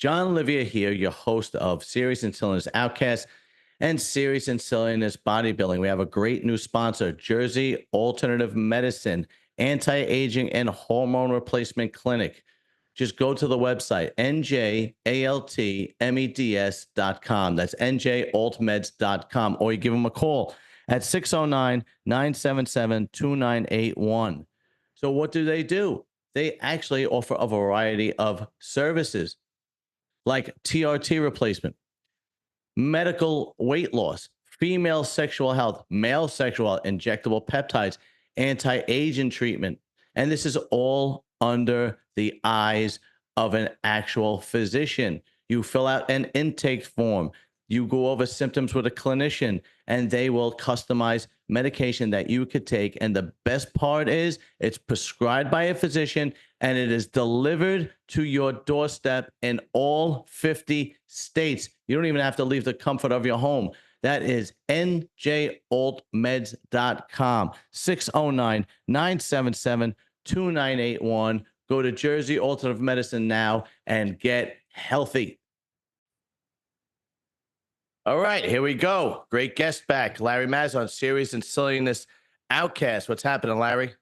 John Olivier here, your host of Serious and Silliness Outcast and Serious and Silliness Bodybuilding. We have a great new sponsor, Jersey Alternative Medicine, Anti-Aging and Hormone Replacement Clinic. Just go to the website, njaltmeds.com. That's njaltmeds.com. Or you give them a call at 609-977-2981. So what do? They actually offer a variety of services like TRT replacement, medical weight loss, female sexual health, male sexual health, injectable peptides, anti-aging treatment. And this is all under the eyes of an actual physician. You fill out an intake form. You go over symptoms with a clinician, and they will customize medication that you could take. And the best part is it's prescribed by a physician, and it is delivered to your doorstep in all 50 states. You don't even have to leave the comfort of your home. That is njaltmeds.com, 609-977-2981. Go to Jersey Alternative Medicine now and get healthy. All right, here we go. Great guest back, Larry Mazza on Serious and Silliness Outcast. What's happening, Larry?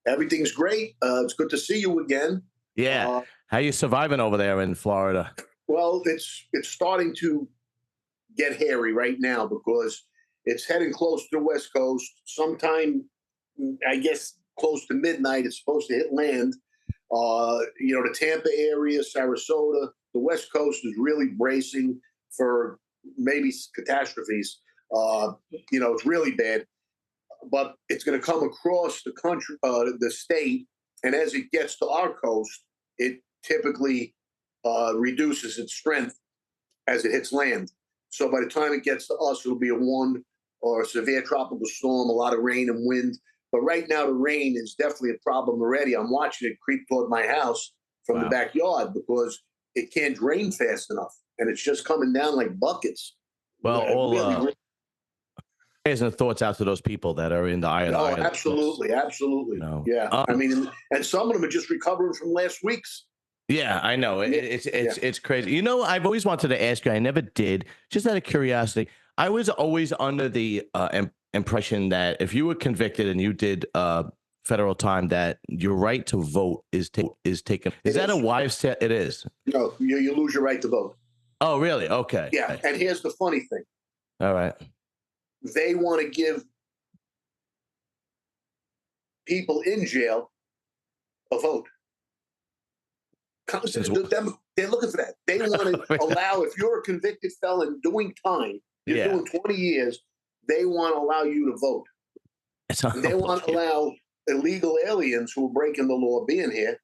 Everything's great. It's good to see you again. Yeah. How you surviving over there in Florida? Well, it's starting to get hairy right now because it's heading close to the West Coast. Sometime, I guess, close to midnight, it's supposed to hit land. The Tampa area, Sarasota, the West Coast is really bracing for maybe catastrophes. It's really bad, but it's going to come across the country, the state, and as it gets to our coast, it typically reduces its strength as it hits land. So by the time it gets to us, it'll be a one or a severe tropical storm, a lot of rain and wind. But right now, the rain is definitely a problem already. I'm watching it creep toward my house from the backyard because it can't drain fast enough, and it's just coming down like buckets. Well, prayers and thoughts out to those people that are in the eye of the island. Absolutely. Yeah. And some of them are just recovering from last week's. Yeah, I know. It's crazy. I've always wanted to ask you. I never did. Just out of curiosity, I was always under the impression that if you were convicted and you did federal time, that your right to vote is taken. Is that a wives' tale? It is. No, you lose your right to vote. Oh, really? Okay. Yeah, and here's the funny thing. All right. They want to give people in jail a vote. They're looking for that. They want to allow, if you're a convicted felon doing time, you're doing 20 years, they want to allow you to vote. And they want to allow illegal aliens who are breaking the law being here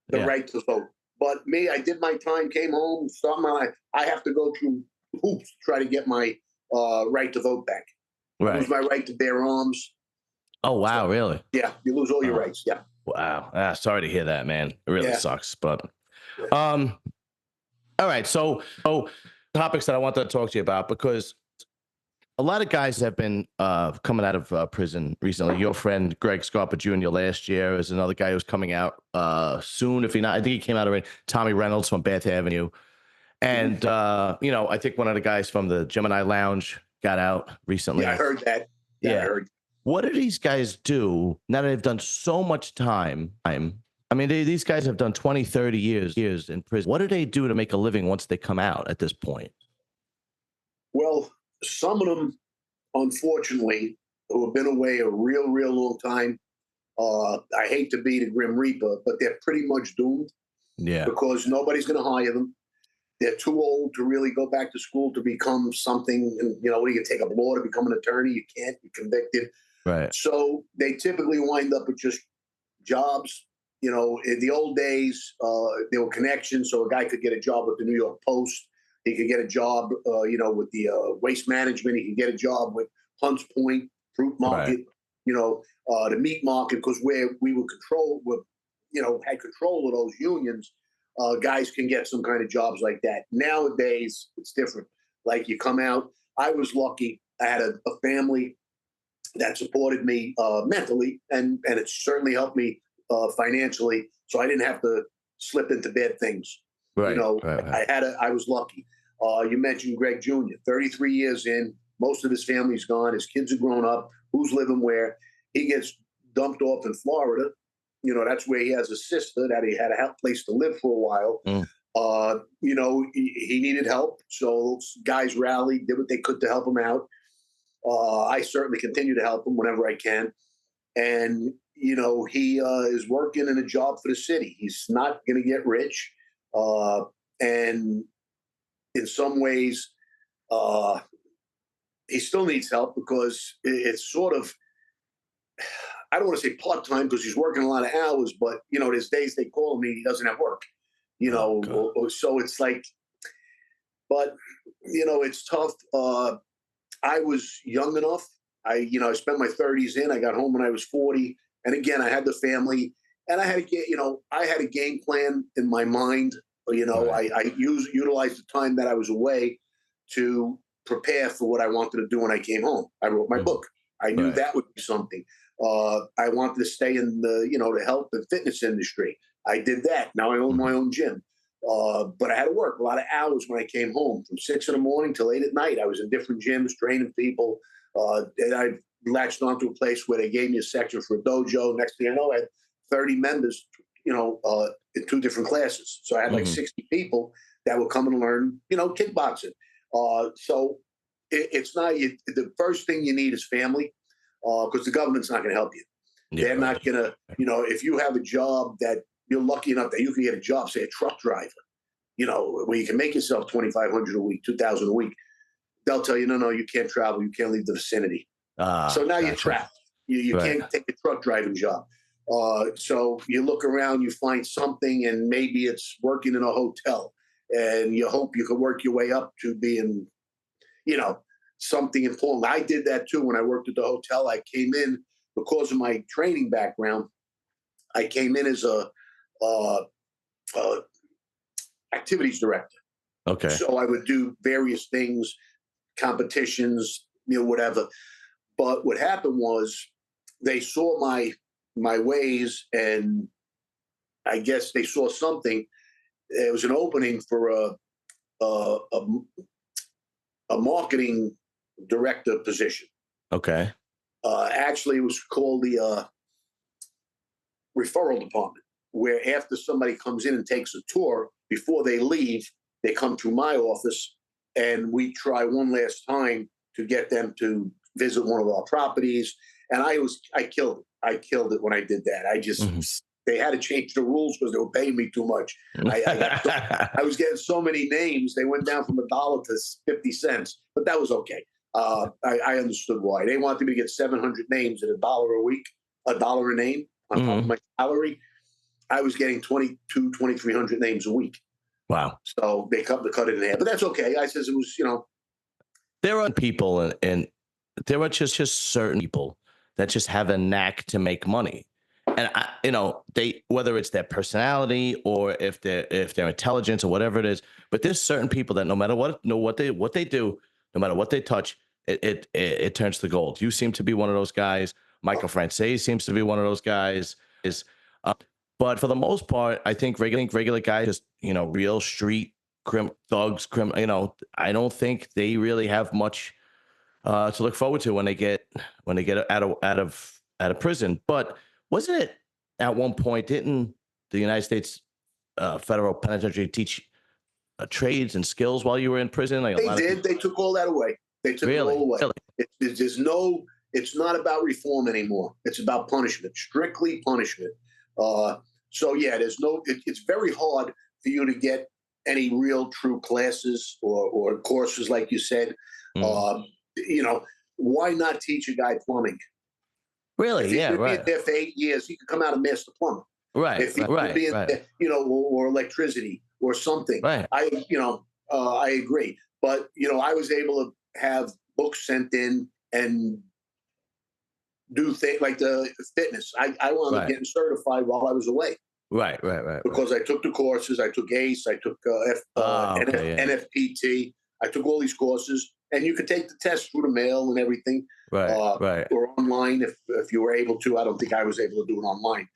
the right to vote. But me, I did my time, came home, I have to go through hoops to try to get my right to vote back. Right. Lose my right to bear arms. Oh, wow, really? Yeah, you lose all your rights, yeah. Wow. Sorry to hear that, man. It really sucks, but... all right, so topics that I wanted to talk to you about, because a lot of guys have been coming out of prison recently. Your friend Greg Scarpa Jr. last year is another guy who's coming out soon. I think he came out already. Tommy Reynolds from Bath Avenue. And, I think one of the guys from the Gemini Lounge got out recently. Yeah, I heard that. Yeah. I heard. What do these guys do now that they've done so much time? I mean, these guys have done 20, 30 years in prison. What do they do to make a living once they come out at this point? Well, some of them, unfortunately, who have been away a real, real long time, I hate to be the Grim Reaper, but they're pretty much doomed. Yeah. Because nobody's going to hire them. They're too old to really go back to school to become something. And, what do you take up law to become an attorney? You can't. You're convicted. Right. So they typically wind up with just jobs. In the old days, there were connections, so a guy could get a job with the New York Post. He could get a job, with the waste management. He could get a job with Hunts Point Fruit Market, the meat market, because where we were had control of those unions, guys can get some kind of jobs like that. Nowadays, it's different. Like you come out. I was lucky. I had a family that supported me mentally, and it certainly helped me financially, so I didn't have to slip into bad things. You Right. know, Right. Right. I was lucky. You mentioned Greg Jr., 33 years in, most of his family's gone, his kids are grown up, who's living where? He gets dumped off in Florida. You know, that's where he has a sister that he had a place to live for a while. Mm. You know, he needed help. So guys rallied, did what they could to help him out. I certainly continue to help him whenever I can. And, you know, he is working in a job for the city. He's not going to get rich. And in some ways, uh, he still needs help because it's sort of, I don't want to say part time because he's working a lot of hours, but, you know, there's days they call me, he doesn't have work, you Oh know, God. so it's like, but, you know, it's tough. I was young enough. You know, I spent my 30s in. I got home when I was 40. And again, I had the family and I had to get, you know, I had a game plan in my mind. You know, Right. I utilized the time that I was away to prepare for what I wanted to do when I came home. I wrote my Mhm. book. I knew Right. that would be something. I wanted to stay in the, you know, the health and fitness industry. I did that. Now I own my Mhm. own gym. But I had to work a lot of hours when I came home from 6 in the morning till 8 at night. I was in different gyms training people. And I latched onto a place where they gave me a section for a dojo. Next thing I know, I had 30 members, you know, in 2 different classes. So I had like Mhm. 60 people that would come and learn, you know, kickboxing. So it's not the first thing you need is family because the government's not going to help you. Yeah. They're Right. not going to, you know, if you have a job that you're lucky enough that you can get a job, say a truck driver, you know, where you can make yourself 2,500 a week, 2,000 a week. They'll tell you, no, no, you can't travel, you can't leave the vicinity. So Ah, now you're gotcha. trapped. You Right. can't take a truck driving job. So you look around, you find something, and maybe it's working in a hotel, and you hope you can work your way up to being, you know, something important. I did that too when I worked at the hotel. I came in because of my training background. I came in as a uh, uh, activities director. Okay. So I would do various things, competitions, you know, whatever. But what happened was they saw my ways, and I guess they saw something. There was an opening for a, a, a marketing director position. Okay. Actually, it was called the referral department, where after somebody comes in and takes a tour, before they leave, they come through my office and we try one last time to get them to visit one of our properties. And I killed it. I killed it when I did that. Mhm. They had to change the rules because they were paying me too much. I was getting so many names. They went down from $1 to 50 cents, but that was okay. I understood why they wanted me to get 700 names at $1 a week, $1 a name on top of Mhm. my salary. I was getting 22, 2,300 names a week. Wow. So they cut it in half, but that's okay. I says it was, you know, There are people, and there are just certain people that just have a knack to make money. And you know, they, whether it's their personality or if their intelligence or whatever it is, but there's certain people that no matter what, know what they do, no matter what they touch, it turns to gold. You seem to be one of those guys. Michael Francis seems to be one of those guys. Is uh, but for the most part, I think regular guys, just, you know, real street thugs, you know, I don't think they really have much to look forward to when they get out of prison. But wasn't it at one point? Didn't the United States federal penitentiary teach trades and skills while you were in prison? Like a they lot of did. people. They took all that away. They took it all Really, away. really. There's no. It's not about reform anymore. It's about punishment, strictly punishment. Uh, so yeah, there's no. It's very hard for you to get any real true classes or courses like you said. Mm. Uh, you know, why not teach a guy plumbing? If Really, he's yeah, going to be in right, there for 8 years, he could come out a master plumber. right, If he's right, going to right, be in right, there, you know, or electricity or something, right. I agree. But you know, I was able to have books sent in and do things like the fitness. I wound up Right. getting certified while I was away Right, right, right, right. because I took the courses. I took ACE. I took Oh, okay, yeah. NFPT. I took all these courses, and you could take the test through the mail and everything, Right, right. or online if you were able to. I don't think I was able to do it online,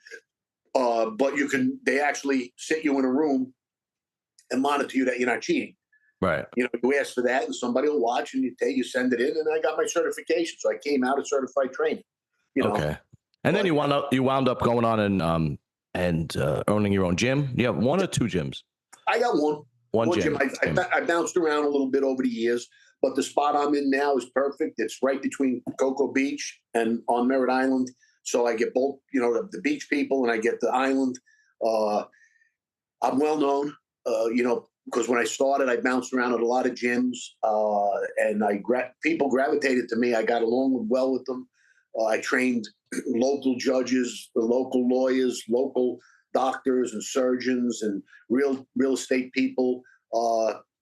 but you can. They actually sit you in a room and monitor you that you're not cheating. Right. You ask for that, and somebody will watch, and you send it in, and I got my certification, so I came out of certified training. You know, Okay. And then but you wound up going on and owning your own gym. You have one or two gyms? I got one. One One gym. gym. I bounced around a little bit over the years, but the spot I'm in now is perfect. It's right between Cocoa Beach and on Merritt Island, so I get both. The beach people, and I get the island. Uh, I'm well known. Because when I started, I bounced around at a lot of gyms, and people gravitated to me. I got along well with them. I trained local judges, the local lawyers, local doctors and surgeons, and real estate people.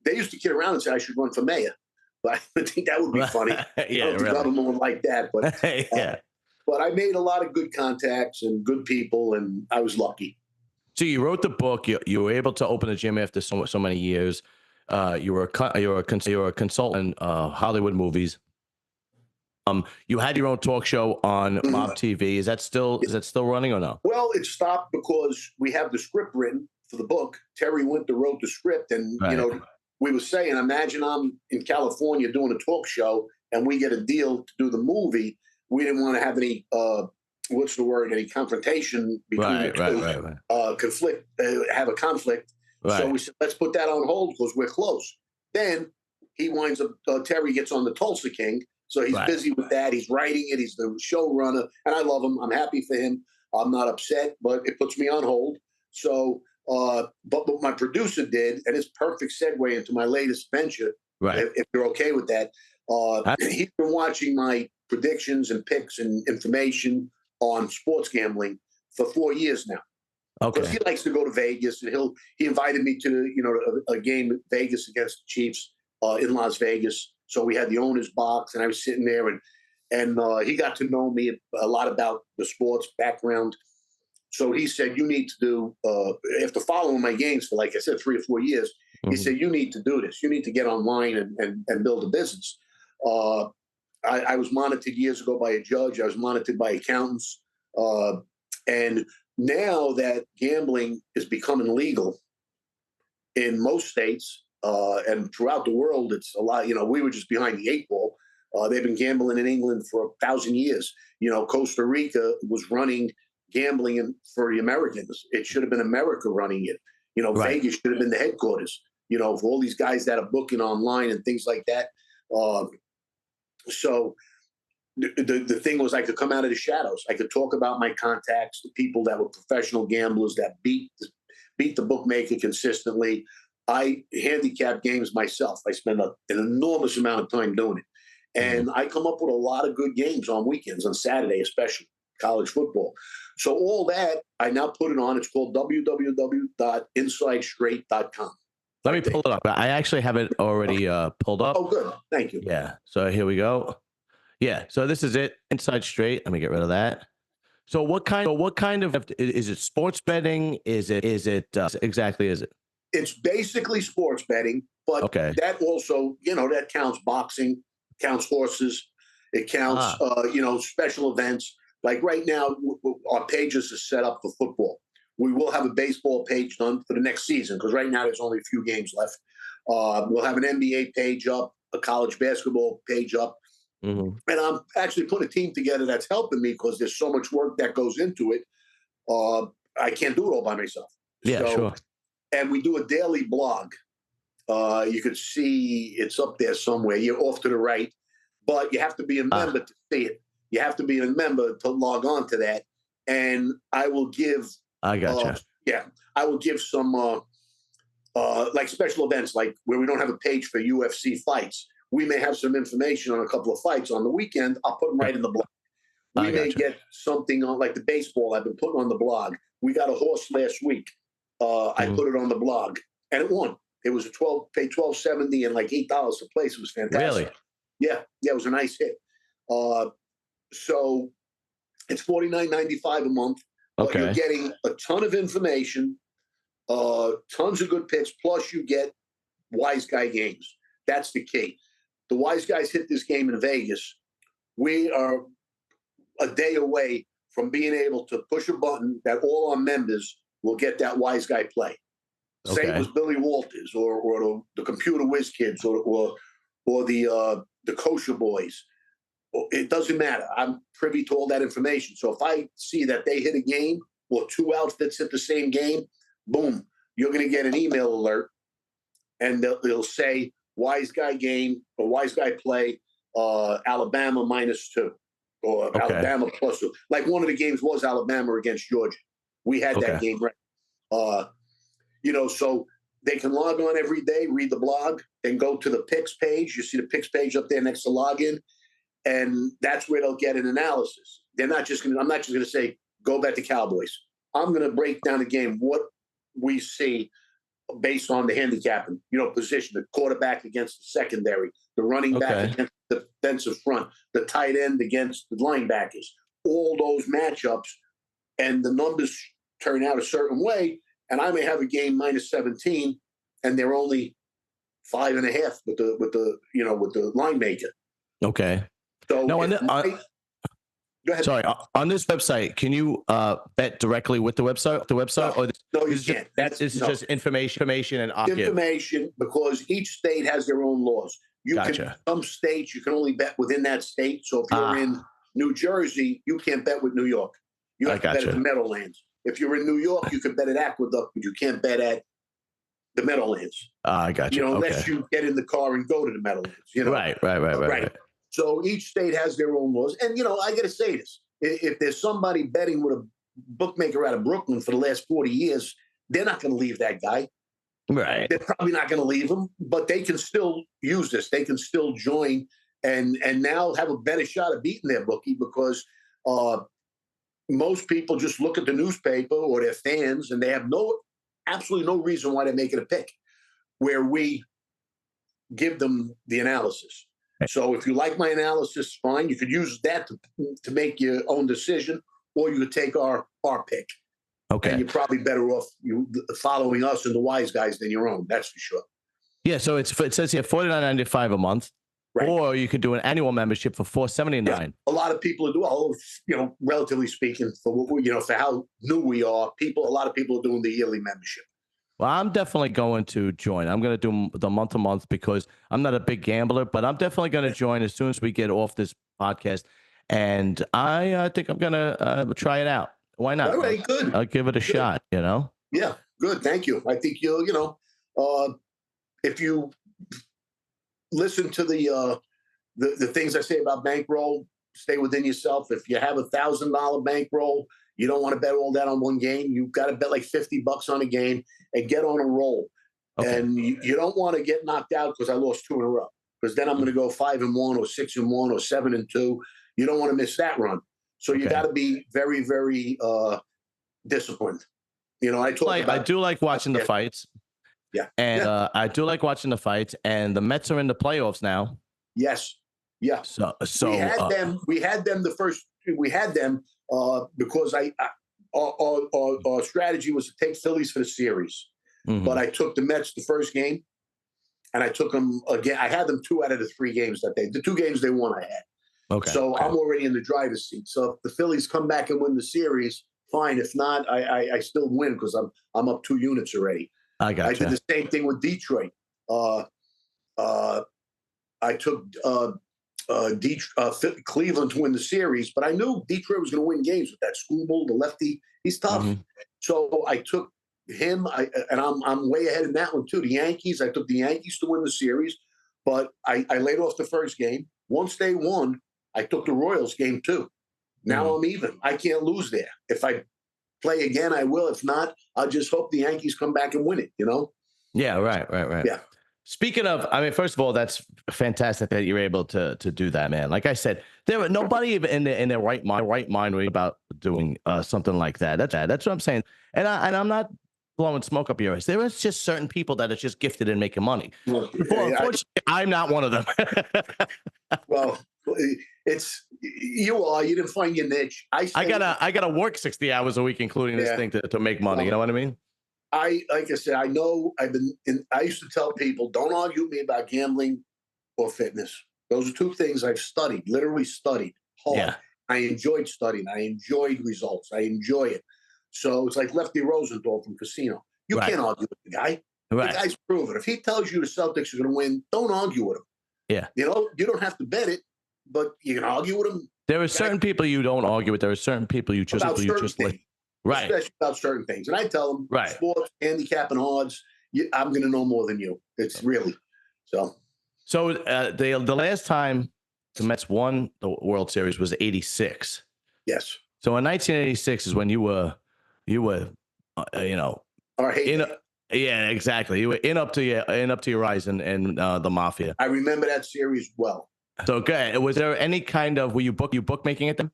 They used to kid around and say I should run for mayor, but I think that would be funny. Yeah, The really. government would like that, but Yeah. but I made a lot of good contacts and good people, and I was lucky. So you wrote the book. You were able to open a gym after so many years. You were a consultant Hollywood movies. You had your own talk show on Mob TV. Is that still running or no? Well, it stopped because we have the script written for the book. Terry Winter wrote the script, and Right. we were saying, imagine I'm in California doing a talk show, and we get a deal to do the movie. We didn't want to have any what's the word? Any confrontation between the two. Right. Conflict, have a conflict. So Right. we said, let's put that on hold because we're close. Then he winds up. Terry gets on the Tulsa King. So he's Right. busy with that. He's writing it. He's the showrunner, and I love him. I'm happy for him. I'm not upset, but it puts me on hold. So, but what my producer did, and it's perfect segue into my latest venture, Right. if you're okay with that. He's been watching my predictions and picks and information on sports gambling for 4 years now. Because Okay. he likes to go to Vegas, and he invited me to a game at Vegas against the Chiefs in Las Vegas. So we had the owner's box, and I was sitting there, and he got to know me a lot about the sports background. So he said, "You need to do after following my games for, like I said, 3 or 4 years." He Mhm. said, "You need to do this. You need to get online and build a business." Uh, I was monitored years ago by a judge. I was monitored by accountants, and now that gambling is becoming legal in most states and throughout the world, it's a lot. We were just behind the eight ball. They've been gambling in England for 1,000 years. Costa Rica was running gambling for the Americans. It should have been America running it. Right. Vegas should have been the headquarters. For all these guys that are booking online and things like that. So the thing was, I could come out of the shadows. I could talk about my contacts, the people that were professional gamblers that beat the bookmaker consistently. I handicap games myself. I spend an enormous amount of time doing it. Mhm. And I come up with a lot of good games on weekends, on Saturday, especially college football. So all that, I now put it on. It's called www.insidestraight.com. Let me pull it up. I actually have it already pulled up. Oh, good. Thank you. Yeah. So here we go. Yeah. So this is it. Inside Straight. Let me get rid of that. So what kind of is it? Sports betting? Is it exactly? Is it? It's basically sports betting, but Okay. that also, that counts boxing, counts horses, it counts, Ah. special events. Like right now, our pages are set up for football. We will have a baseball page done for the next season because right now there's only a few games left. We'll have an NBA page up, a college basketball page up. Mhm. And I'm actually putting a team together that's helping me because there's so much work that goes into it. I can't do it all by myself. Yeah. So, Sure. and we do a daily blog. You could see it's up there somewhere. You're off to the right, but you have to be a Ah. member to see it. You have to be a member to log on to that. And I will give, I gotcha. yeah, I will give some like special events, like where we don't have a page for UFC fights. We may have some information on a couple of fights on the weekend. I'll put them right in the blog. We I may gotcha. get something on, like the baseball I've been putting on the blog. We got a horse last week. I Mhm. put it on the blog, and it won. It was paid $12.70 and like $8 to place. It was Really? fantastic. Yeah, it was a nice hit. So it's $49.95 a month, but you're Okay. getting a ton of information, tons of good picks. Plus, you get wise guy games. That's the key. The wise guys hit this game in Vegas. We are a day away from being able to push a button that all our members will get that wise guy play. Say it was Okay. Billy Walters or the Computer Whiz Kids or the Kosher Boys. It doesn't matter. I'm privy to all that information. So if I see that they hit a game or two outfits hit the same game, boom, you're going to get an email alert, and they'll say Wise Guy game or Wise Guy play Alabama -2 or Okay. Alabama +2. Like one of the games was Alabama against Georgia. We had that Okay. game right. Uh, so they can log on every day, read the blog, then go to the picks page. You see the picks page up there next to login, and that's where they'll get an analysis. I'm not just going to say go bet the Cowboys. I'm going to break down the game, what we see based on the handicapping, position, the quarterback against the secondary, the running back Okay. against the defensive front, the tight end against the linebackers, all those matchups, and the numbers turn out a certain way, and I may have a game -17, and they're only 5.5 with the line maker. Okay. So No, if go ahead. sorry, on this website, can you bet directly with the website? No, Or no, you this is just can't. That's this is no just information and I'll give. information because each state has their own laws. Gotcha. Some states you can only bet within that state. So if you're in Ah, New Jersey, you can't bet with New York. You I have to bet at the gotcha. Meadowlands. If you're in New York, you can bet at Aqueduct, but you can't bet at the Meadowlands. Ah, I gotcha. Unless Okay. you get in the car and go to the Meadowlands. Right. Right. Right. Right. Right. Right. So each state has their own laws. And, I got to say this. If there's somebody betting with a bookmaker out of Brooklyn for the last 40 years, they're not going to leave that guy. Right. They're probably not going to leave him, but they can still use this. They can still join and now have a better shot of beating their bookie because most people just look at the newspaper or their fans and they have absolutely no reason why they're making a pick where we give them the analysis. So if you like my analysis, fine. You could use that to make your own decision, or you could take our pick. And Okay. you're probably better off following us and the Wise Guys than your own. That's for sure. Yeah. So it says here $49.95 a month, Right. or you could do an annual membership for $479. Yeah. A lot of people do. Relatively speaking, for for how new we are, a lot of people are doing the yearly membership. Well, I'm definitely going to join. I'm going to do the month to month because I'm not a big gambler, but I'm definitely going to join as soon as we get off this podcast. And I think I'm going to try it out. Why not? All right, good. I'll give it a shot, Yeah, good. Thank you. I think if you listen to the things I say about bankroll, stay within yourself. If you have $1,000 bankroll, you don't want to bet all that on one game. You've got to bet like $50 on a game and get on a roll. Okay. And you don't want to get knocked out because I lost 2 in a row. Because then I'm going to go 5-1 or 6-1 or 7-2. You don't want to miss that run. So you Okay. got to be very, very disciplined. I do like watching the fights. Yeah. And I do like watching the fights. And the Mets are in the playoffs now. Yes. Yeah. So we had them. We had them the first. We had them because our strategy was to take Phillies for the series, but I took the Mets the first game, and I took them again. I had them 2 out of the 3 games the 2 games they won. I had. Okay. So I'm already in the driver's seat. So if the Phillies come back and win the series, fine. If not, I still win because I'm up 2 units already. I got I did the same thing with Detroit. I took Cleveland to win the series, but I knew Detroit was going to win games with that schoolboy, the lefty. He's tough. So I took him, and I'm way ahead in that one too. The Yankees, I took the Yankees to win the series, but I laid off the first game. Once they won, I took the Royals game too. Now I'm even. I can't lose there. If I play again, I will. If not, I'll just hope the Yankees come back and win it, Yeah, right. Yeah. Speaking of, first of all, that's fantastic that you're able to do that, man. Like I said, there were nobody even in their right mind about doing something like that. That's what I'm saying. And I'm not blowing smoke up your ass. There is just certain people that are just gifted in making money. Unfortunately, I'm not one of them. Well, you didn't find your niche. I gotta work 60 hours a week, including this thing to make money. You know what I mean? Like I said, I know I used to tell people, don't argue with me about gambling or fitness. Those are 2 things I've studied, literally studied hard. Yeah. I enjoyed studying. I enjoyed results. I enjoy it. So it's like Lefty Rosenthal from Casino. You Right. can't argue with the guy. The Right. guy's proven. If he tells you the Celtics are going to win, don't argue with him. Yeah. You know, you don't have to bet it, but you can argue with him. There are The guy certain people you don't argue with. There are certain people you about certain just let. things, Right. especially about certain things. And I tell them, Right. sports, handicap, and odds, I'm going to know more than you. It's really so. So the last time the Mets won the World Series was '86. Yes. So in 1986 is when you were you know, Our in heyday. yeah, exactly. You were in up to your eyes in the Mafia. I remember that series well. So okay, was there any kind of were you bookmaking at them?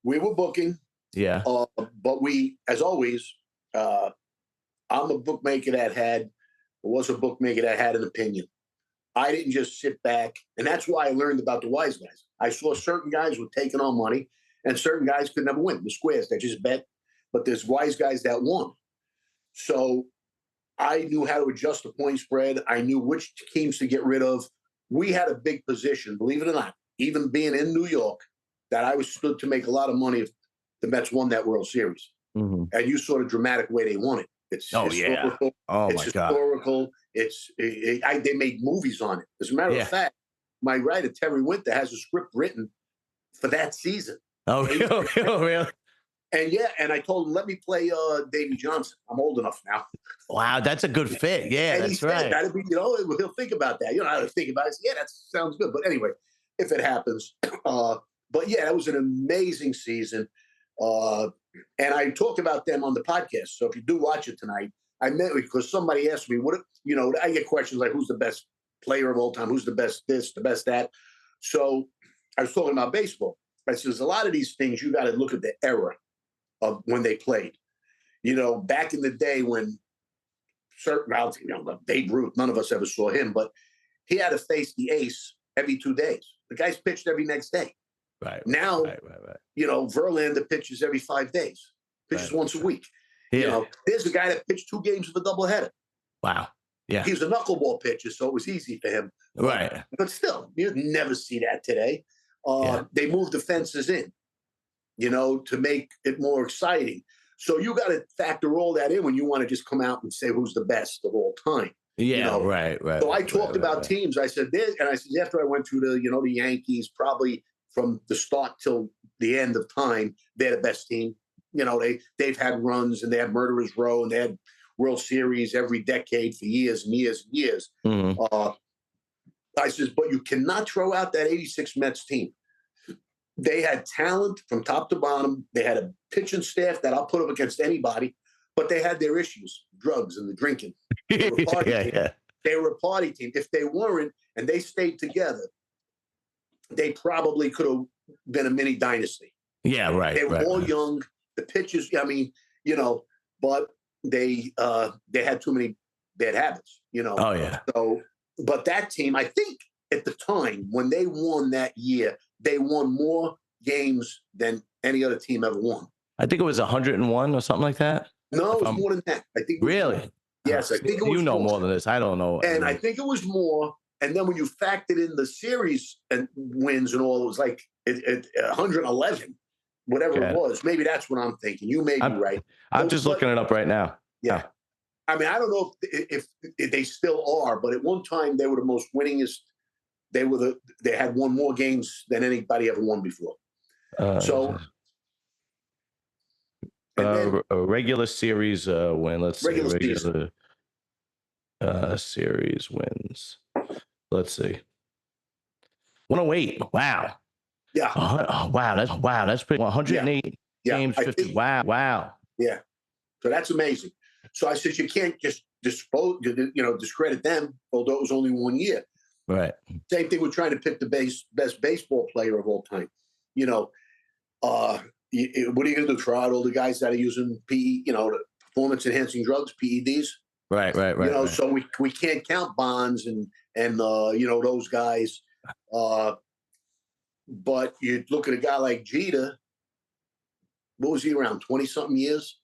We were booking, Yeah. but we, as always, I'm a bookmaker that was a bookmaker that had an opinion. I didn't just sit back, and that's why I learned about the wise guys. I saw certain guys were taking on money, and certain guys could never win. The squares, they just bet, but there's wise guys that won. So I knew how to adjust the point spread. I knew which teams to get rid of. We had a big position, believe it or not, even being in New York, that I was stood to make a lot of money if the Mets won that World Series. Mm-hmm. And you saw the dramatic way they won it. It's historical. Yeah. Oh it's my God. historical. They made movies on it. As a matter of fact, my writer Terry Winter has a script written for that season. Oh, really? And I told him, let me play Davy Johnson. I'm old enough now. Wow, that's a good fit. Yeah, and that's he said, right. that'd be, he'll think about that. I think about it. Yeah, that sounds good. But anyway, if it happens, but yeah, that was an amazing season. And I talked about them on the podcast. So if you do watch it tonight, I met because somebody asked me, I get questions like, who's the best player of all time? Who's the best this, the best that? So I was talking about baseball. I says, a lot of these things, you got to look at the era of when they played. Back in the day when Babe Ruth, none of us ever saw him, but he had to face the ace every 2 days. The guy's pitched every next day. Right. Now, right. Verlander pitches every 5 days, pitches once a week. Yeah. There's a guy that pitched 2 games of a doubleheader. Wow. Yeah. He was a knuckleball pitcher, so it was easy for him. Right. But still, you'd never see that today. They moved the fences in, to make it more exciting. So you got to factor all that in when you want to just come out and say who's the best of all time. Yeah, right. So I talked about teams. I said this, and I said after I went through the Yankees, probably from the start till the end of time, they're the best team. They've had runs and they had Murderers Row and they had World Series every decade for years and years and years. Mm-hmm. I says, but you cannot throw out that '86 Mets team. They had talent from top to bottom. They had a pitching staff that I'll put up against anybody, but they had their issues, drugs and the drinking. They were a party team. They were a party team. If they weren't and they stayed together, they probably could have been a mini dynasty. Yeah, right. They were all young. The pitchers, but they had too many bad habits, Oh, yeah. So, but that team, I think at the time when they won that year, they won more games than any other team ever won. I think it was 101 or something like that. No, it was more than that. I think. Really? Yes, I think it was. You know more than this. I don't know. And I think it was more. And then when you factored in the series and wins and all, it was like 111, whatever it was. Maybe that's what I'm thinking. You may be right. I'm just looking it up right now. Yeah. I mean, I don't know if they still are, but at one time they were the most winningest. They had won more games than anybody ever won before. A regular series win. Let's see. Regular series wins. Let's see. 108. Wow. Yeah. That's pretty. 108 games. 50. Wow. Yeah. So that's amazing. So I said you can't just discredit them, although it was only 1 year. Right. Same thing with trying to pick the best baseball player of all time. What are you going to do? Try out all the guys that are using the performance enhancing drugs, PEDs? Right. So we can't count Bonds and those guys. But you look at a guy like Jeter. What was he around? 20-something years.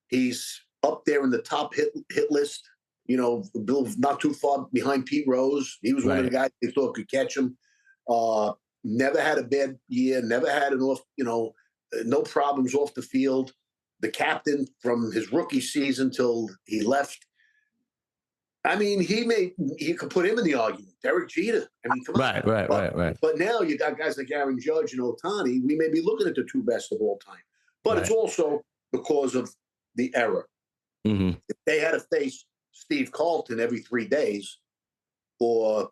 He's up there in the top hit list. Not too far behind Pete Rose. He was one of the guys they thought could catch him. Never had a bad year. Never had no problems off the field. the captain from his rookie season till he left. I mean, he could put him in the argument. Derek Jeter. I mean, come on. Right, right, But right, right, but now you got guys like Aaron Judge and Otani. We may be looking at the two best of all time. But it's right. also because of the era. Hmm. If they had to face Steve Carlton every 3 days, or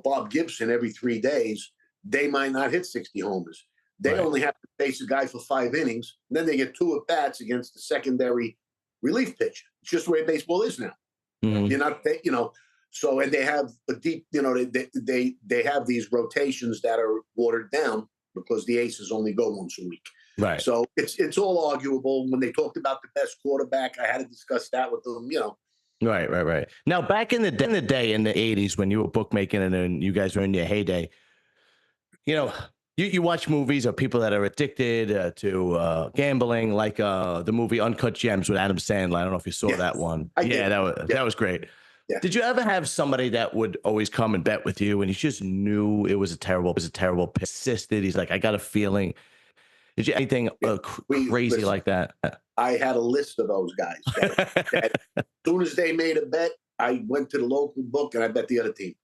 Bob Gibson every 3 days, they might not hit 60 homers. They Right. only have to face a guy for 5 innings. Then they get two at bats against the secondary relief pitcher. It's just the way baseball is now. Hmm. You're not, so, and they have a deep, they have these rotations that are watered down because the aces only go once a week. Right. So it's all arguable. When they talked about the best quarterback, I had to discuss that with them. Right, right, right. Now, back in the day, in the '80s, when you were bookmaking and then you guys were in your heyday, you know, you watch movies of people that are addicted to gambling, like the movie Uncut Gems with Adam Sandler. I don't know if you saw Yeah, that one. I Yeah, did. Yeah, that was great. yeah. Did you ever have somebody that would always come and bet with you, and you just knew it was a terrible, persisted? He's like, I got a feeling. Did you anything Yeah. crazy Listen, like that? I had a list of those guys. That as soon as they made a bet, I went to the local book and I bet the other team.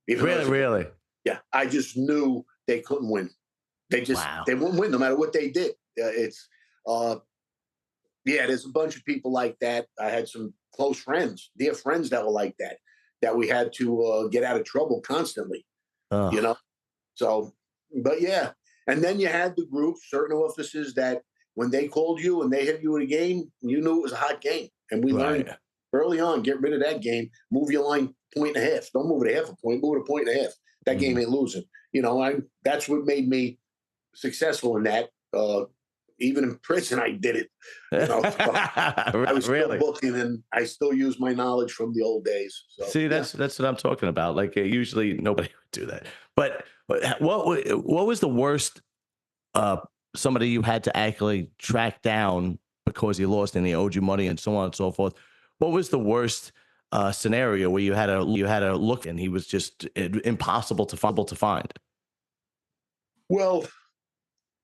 Even though Really, really? yeah, I just knew they couldn't win. Wow. They wouldn't win no matter what they did. It's yeah, there's a bunch of people like that. I had some close friends, dear friends that were like that. That we had to get out of trouble constantly. You Oh, know, so, but yeah, and then you had the group, certain offices that when they called you and they hit you in a game, you knew it was a hot game. And we learned right. early on, get rid of that game, move your line point and a half. Don't move it a half a point, move it a point and a half. That game Mhm. ain't losing. That's what made me successful in that. Even in prison, I did it. So I was still Really? booking, and I still use my knowledge from the old days. So See, yeah. that's what I'm talking about. Like usually nobody would do that. But what was the worst uh somebody you had to actually track down because he lost and he owed you money and so on and so forth? What was the worst scenario where you had to look and he was just impossible to find? Well,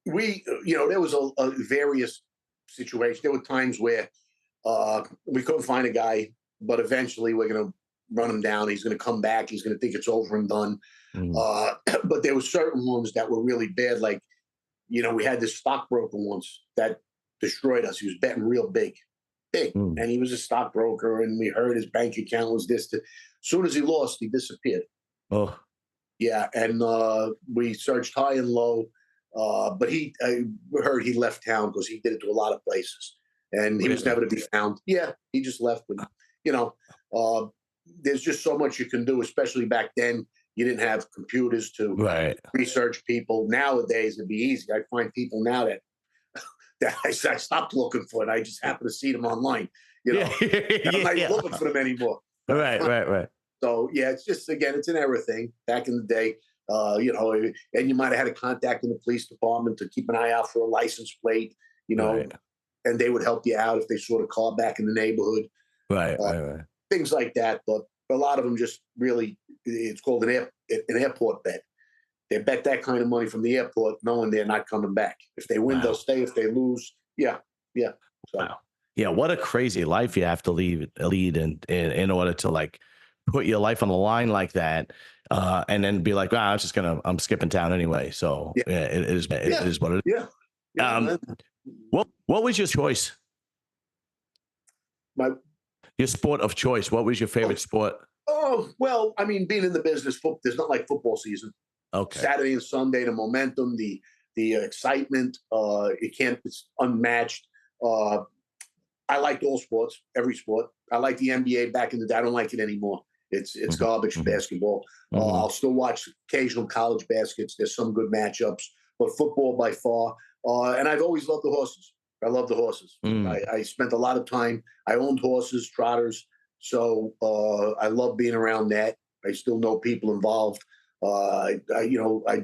there was a various situations. There were times where we couldn't find a guy, but eventually we're going to run him down. He's going to come back. He's going to think it's over and done. Mm, But there were certain ones that were really bad. Like, we had this stockbroker once that destroyed us. He was betting real big, big. mm. And he was a stockbroker, and we heard his bank account was this. As soon as he lost, he disappeared. Oh, Yeah, and we searched high and low, but I heard he left town because he did it to a lot of places, and he was really? never to be found. Yeah, he just left. And you know, uh, there's just so much you can do, especially back then. You didn't have computers to Right. research people. Nowadays, it'd be easy. I find people now that I stopped looking for, and I just happen to see them online. Yeah. And I'm not even Yeah. looking for them anymore. But I Right, find right, right. so yeah, it's just again, it's an error thing. Back in the day, and you might have had a contact in the police department to keep an eye out for a license plate, you know, Right. and they would help you out if they saw the car back in the neighborhood, Right, uh, right, right. things like that. But a lot of them just really, it's called an airport bet. They bet that kind of money from the airport, knowing they're not coming back. If they win, they'll Wow. stay. If they lose, yeah, yeah. So Wow. Yeah, what a crazy life you have to lead in order to like put your life on the line like that, and then be like, "Wow, I'm skipping town anyway." So yeah, yeah, it yeah, is what it yeah, is. yeah. What was your choice? My Your sport of choice? What was your oh, favorite sport? well, I mean, being in the business, there's not like football season. Okay. Saturday and Sunday, the momentum, the excitement, it's unmatched. Uh, I liked all sports, every sport. I liked the NBA back in the day. I don't like it anymore. It's Hmm. garbage Hmm. basketball. Hmm. I'll still watch occasional college baskets. There's some good matchups, but football by far. And I've always loved the horses. I love the horses. Mm. I spent a lot of time. I owned horses, trotters, so I love being around that. I still know people involved. I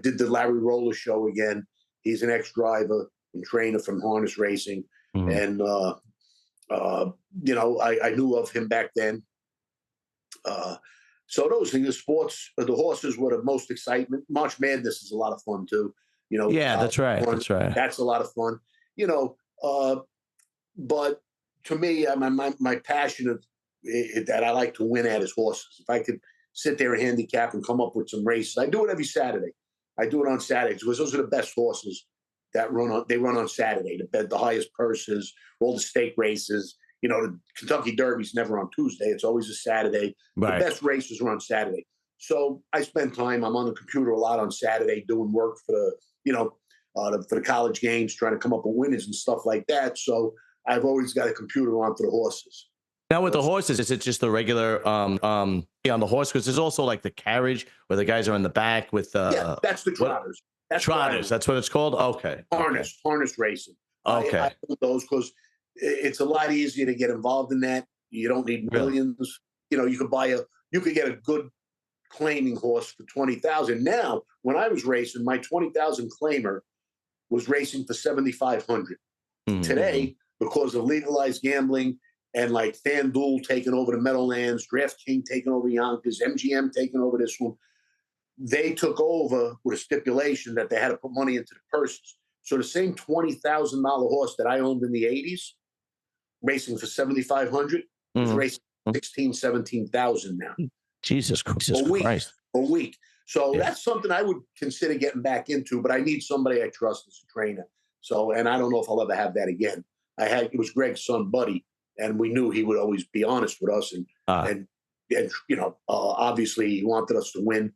did the Larry Roller show again. He's an ex-driver and trainer from harness racing, Mm. and uh, I knew of him back then. Uh, so those things, the sports, the horses were the most excitement. March Madness is a lot of fun too. Yeah, College that's right. fun, That's right. that's a lot of fun. You know, uh, but to me, my passion of that I like to win at is horses. If I could sit there and handicap and come up with some races, I do it every Saturday. I do it on Saturdays because those are the best horses that run on. They run on Saturday. The highest purses, all the stake races. You know, the Kentucky Derby's never on Tuesday. It's always a Saturday. The Right. best races are on Saturday. So I spend time. I'm on the computer a lot on Saturday doing work for the, for the college games, trying to come up with winners and stuff like that. So I've always got a computer on for the horses. Now with the So, horses, is it just the regular yeah, on the horse? Because there's also like the carriage where the guys are in the back with yeah, that's the what trotters. That's what I trotters. own. That's what it's called. Okay. Okay. Harness racing. I Okay. own those because it's a lot easier to get involved in that. You don't need Really? millions. You could get a good claiming horse for 20,000. Now, when I was racing, my 20,000 claimer was racing for 7,500. Mm-hmm. Today, because of legalized gambling and like FanDuel taking over the Meadowlands, DraftKings taking over Yonkers, MGM taking over this one, they took over with a stipulation that they had to put money into the purses. So the same $20,000 horse that I owned in the 80s, racing for 7,500, is Mm-hmm. racing 16, 17,000 now Jesus a week. Christ. A week. So Yeah. that's something I would consider getting back into, but I need somebody I trust as a trainer. So, and I don't know if I'll ever have that again. It was Greg's son, Buddy, and we knew he would always be honest with us, Ah, and obviously he wanted us to win.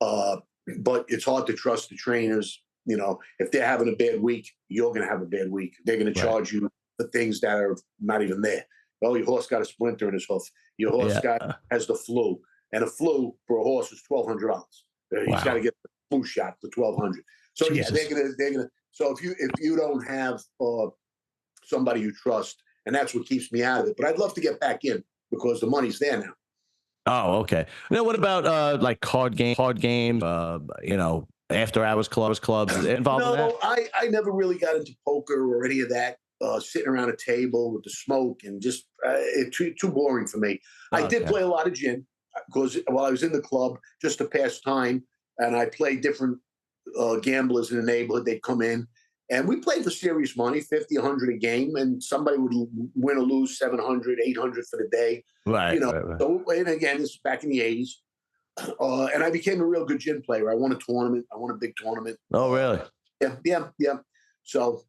Uh, but it's hard to trust the trainers. If they're having a bad week, you're going to have a bad week. They're going to right. charge you for things that are not even there. Oh, your horse got a splinter in his hoof. Your horse Yeah. has the flu, and a flu for a horse is $1,200. He's got to Wow. get the flu shot for $1,200. So yeah, Jesus. they're gonna. So if you don't have somebody you trust, and that's what keeps me out of it. But I'd love to get back in because the money's there now. Oh, okay. Now, what about like card games? After hours clubs. Is it involved in that? No, I never really got into poker or any of that. Sitting around a table with the smoke and just too boring for me. I did Okay. play a lot of gin because while I was in the club, just to pass time, and I played different gamblers in the neighborhood. They'd come in, and we played for serious money, 50, 100 a game, and somebody would win or lose 700, 800 for the day. Right. Right. Right. So and again, this is back in the 80s. And I became a real good gin player. I won a tournament. I won a big tournament. Oh, really? Yeah. So,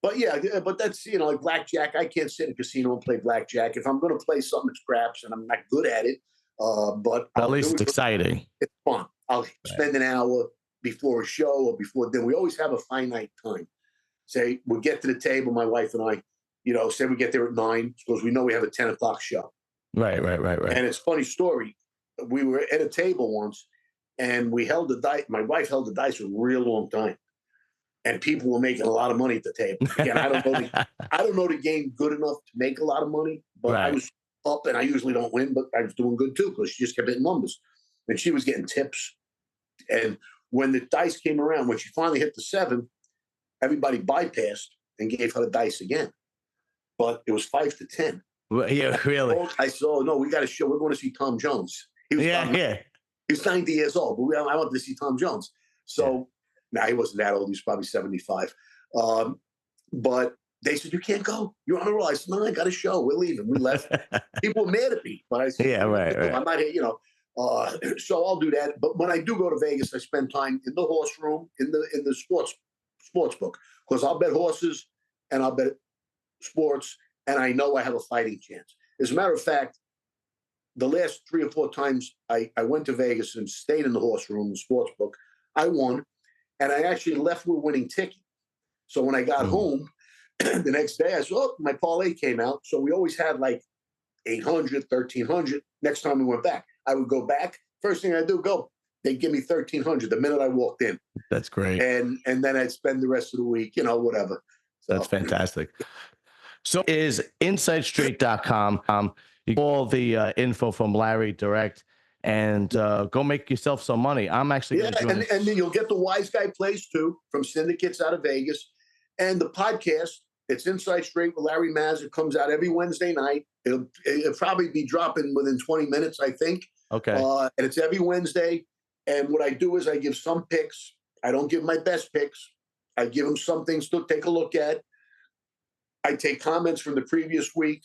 but yeah, but that's like blackjack. I can't sit in a casino and play blackjack. If I'm going to play something, it's craps, and I'm not good at it. But At I'll least do it's it. exciting. It's fun. I'll Right. spend an hour before a show or before. Then we always have a finite time. Say we'll get to the table, my wife and I. Say we get there at 9 because we know we have a 10 o'clock show. Right. Right. Right. Right. And it's a funny story. We were at a table once, and we held the dice. My wife held the dice a real long time, and people were making a lot of money at the table. Again, I don't know the game good enough to make a lot of money, but I Right. was up, and I usually don't win, but I was doing good too because she just kept hitting numbers, and she was getting tips. And when the dice came around, when she finally hit the 7, everybody bypassed and gave her the dice again. But it was 5 to 10. Well, yeah. Really. I said, "Oh no, we got a show. We're going to see Tom Jones." He was Yeah. Yeah. He was 90 years old, but I wanted to see Tom Jones. Yeah. So now he wasn't that old. He was probably 75. But they said, "You can't go. You're on a roll." I said, "No, I got a show. We're leaving." We left. People were mad at me, but I said, Yeah. Right. Right. I'm not here, so I'll do that. But when I do go to Vegas, I spend time in the horse room, in the sports book, because I'll bet horses and I'll bet sports, and I know I have a fighting chance. As a matter of fact, the last 3 or 4 times I went to Vegas and stayed in the horse room, the sports book, I won, and I actually left with a winning ticket. So when I got Mm. home the next day, I said, "Oh, my parlay came out." So we always had like 800, 1,300. Next time we went back, I would go back. First thing I do, go. They give me 1,300 the minute I walked in, That's great. and then I'd spend the rest of the week, whatever. That's So fantastic. So is InsideStreet.com. You get all the info from Larry direct and go make yourself some money. I'm actually yeah, going to join. and then you'll get the Wise Guy Plays too from syndicates out of Vegas, and the podcast. It's Inside Straight with Larry Mazza. It comes out every Wednesday night. It'll probably be dropping within 20 minutes, I think. Okay. And it's every Wednesday. And what I do is I give some picks. I don't give my best picks. I give them some things to take a look at. I take comments from the previous week.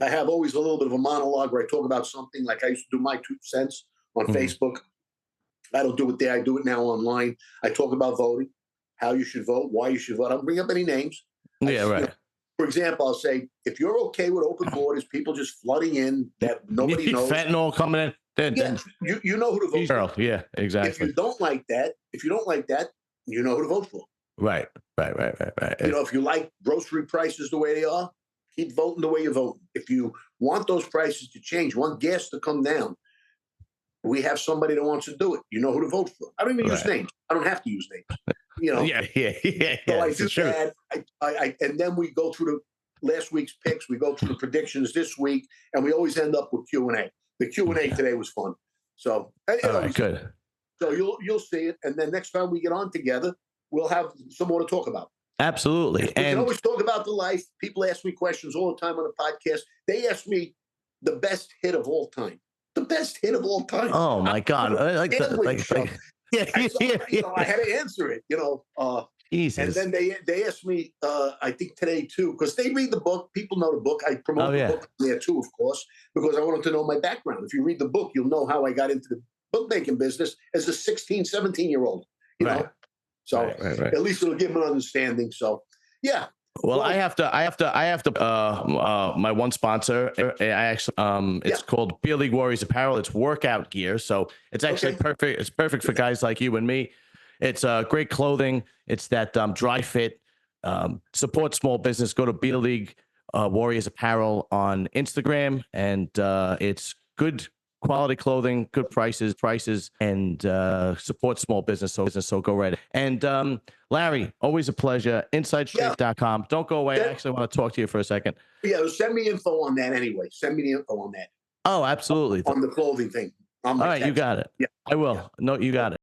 I have always a little bit of a monologue where I talk about something, like I used to do my 2 cents on Mhm. Facebook. I don't do it there. I do it now online. I talk about voting, how you should vote, why you should vote. I don't bring up any names. Yeah, right. For example, I'll say, if you're okay with open borders, people just flooding in that nobody knows, Fentanyl coming in. yeah, you know who to vote Girl, for. yeah, If exactly. you don't like that, you know who to vote for. Right, right. If you like grocery prices the way they are, keep voting the way you're voting. If you want those prices to change, want gas to come down, we have somebody that wants to do it. You know who to vote for. I don't even use Right. names. I don't have to use names. You know, Yeah. so I It's the do truth. that. And then we go through the last week's picks. We go through the predictions this week, and we always end up with Q&A. The Q&A today was fun. So All right, good. So you'll see it, and then next time we get on together, we'll have some more to talk about. Absolutely. We can always talk about the life. People ask me questions all the time on the podcast. They ask me the best hit of all time. The best hit of all time. Oh my God! Yeah, I had to answer it. Jesus. And then they asked me, I think today too, because they read the book. People know the book. I promote the book there too, of course, because I want them to know my background. If you read the book, you'll know how I got into the bookmaking business as a 16, 17-year-old. You know, so right. at least it'll give them an understanding. So, yeah. Well, I have to. My one sponsor, it's called Beer League Warriors Apparel. It's workout gear, so it's actually perfect. It's perfect for guys like you and me. It's great clothing. It's that dry fit. Support small business. Go to Beer League Warriors Apparel on Instagram, and it's good quality clothing, good prices, and support small business. So go right. And Larry, always a pleasure. InsideStraight.com. Don't go away. I actually want to talk to you for a second. Yeah, send me info on that anyway. Send me the info on that. Oh, absolutely. On the clothing thing. All right, you got it. Yeah. I will. No, you got it.